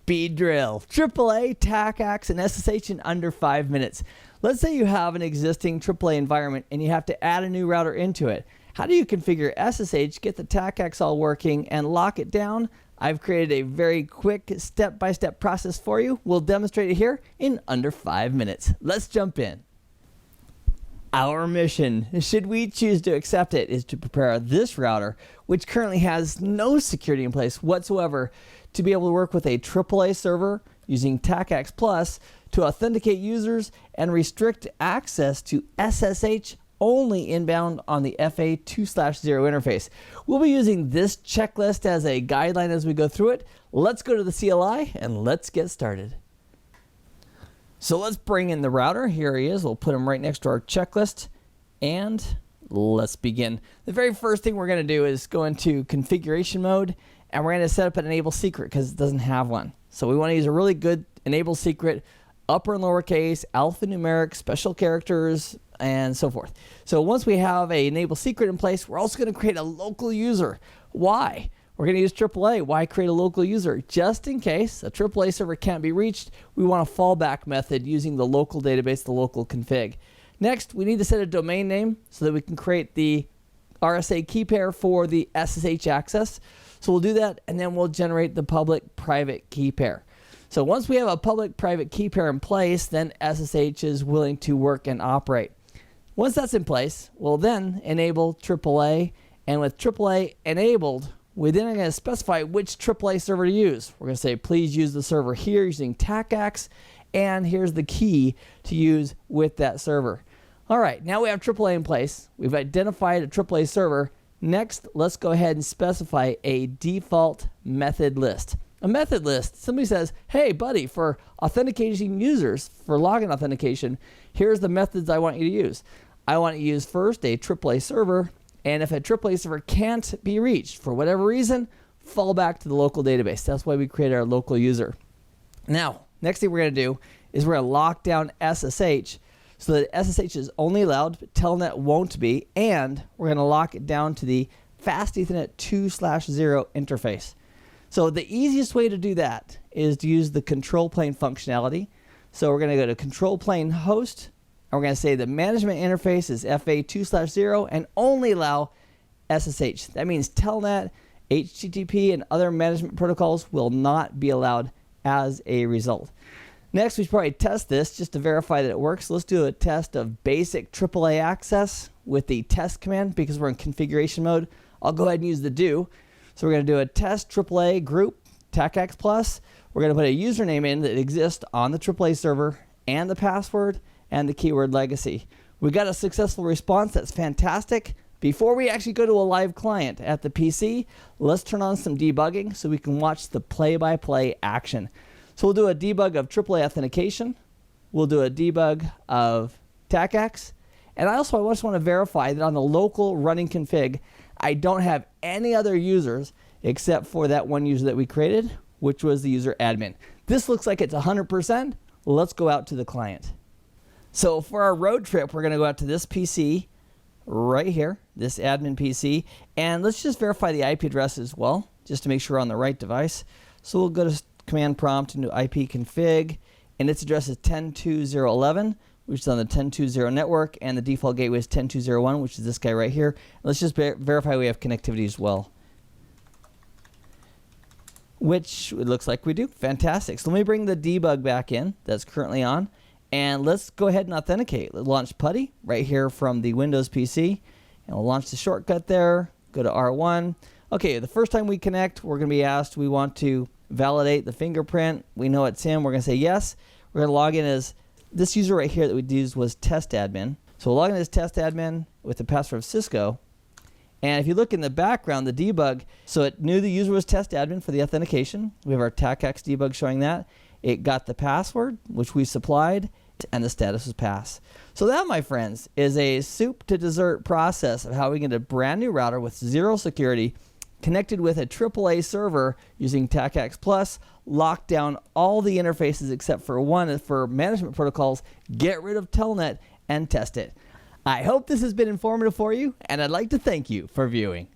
Speed drill. AAA, TACACS, and SSH in under 5 minutes. Let's say you have an existing AAA environment and you have to add a new router into it. How do you configure SSH, get the TACACS all working, and lock it down? I've created a very quick step-by-step process for you. We'll demonstrate it here in under 5 minutes. Let's jump in. Our mission, should we choose to accept it, is to prepare this router, which currently has no security in place whatsoever, to be able to work with a AAA server using TACACS Plus to authenticate users and restrict access to SSH only inbound on the FA2/0 interface. We'll be using this checklist as a guideline as we go through it. Let's go to the CLI and let's get started. So let's bring in the router. Here he is. We'll put him right next to our checklist and let's begin. The very first thing we're going to do is go into configuration mode and we're going to set up an enable secret because it doesn't have one. So we want to use a really good enable secret, upper and lowercase, alphanumeric, special characters, and so forth. So once we have a enable secret in place, we're also going to create a local user. Why? We're going to use AAA. Why create a local user? Just in case a AAA server can't be reached, we want a fallback method using the local database, the local config. Next, we need to set a domain name so that we can create the RSA key pair for the SSH access. So we'll do that, and then we'll generate the public-private key pair. So once we have a public-private key pair in place, then SSH is willing to work and operate. Once that's in place, we'll then enable AAA, and with AAA enabled, we then are going to specify which AAA server to use. We're going to say, please use the server here using TACACS, and here's the key to use with that server. All right, now we have AAA in place. We've identified a AAA server. Next, let's go ahead and specify a default method list. A method list simply says, hey, buddy, for authenticating users, for login authentication, here's the methods I want you to use. I want to use first a AAA server, and if a AAA server can't be reached for whatever reason, fall back to the local database. That's why we created our local user. Now, next thing we're going to do is we're going to lock down SSH so that SSH is only allowed, but Telnet won't be, and we're going to lock it down to the Fast Ethernet 2/0 interface. So the easiest way to do that is to use the control plane functionality. So we're going to go to control plane host, and we're going to say the management interface is FA2/0 and only allow SSH. That means Telnet, HTTP, and other management protocols will not be allowed as a result. Next, we should probably test this just to verify that it works. Let's do a test of basic AAA access with the test command because we're in configuration mode. I'll go ahead and use the do. So we're going to do a test AAA group, TACACS Plus. We're going to put a username in that exists on the AAA server and the password and the keyword legacy. We got a successful response. That's fantastic. Before we actually go to a live client at the PC, let's turn on some debugging so we can watch the play-by-play action. So we'll do a debug of AAA authentication. We'll do a debug of TACACS. And I just want to verify that on the local running config, I don't have any other users except for that one user that we created, which was the user admin. This looks like it's 100%. Let's go out to the client. So for our road trip, we're going to go out to this PC right here, this admin PC, and let's just verify the IP address as well, just to make sure we're on the right device. So we'll go to command prompt into IP config, and its address is 10.20.11, which is on the 10.2.0 network, and the default gateway is 10.2.0.1, which is this guy right here. Let's just verify we have connectivity as well, which it looks like we do. Fantastic. So let me bring the debug back in that's currently on, and let's go ahead and authenticate. Let's launch PuTTY right here from the Windows PC, and we'll launch the shortcut there, go to R1. Okay, the first time we connect, we're going to be asked, we want to validate the fingerprint. We know it's him. We're going to say yes. We're going to log in as this user right here that we used was test admin. So we'll log in as test admin with the password of Cisco. And if you look in the background, the debug, so it knew the user was test admin for the authentication. We have our TACACS debug showing that. It got the password, which we supplied, and the status was pass. So that, my friends, is a soup to dessert process of how we get a brand new router with zero security connected with a AAA server using TACACS Plus, lock down all the interfaces except for one for management protocols, get rid of Telnet, and test it. I hope this has been informative for you, and I'd like to thank you for viewing.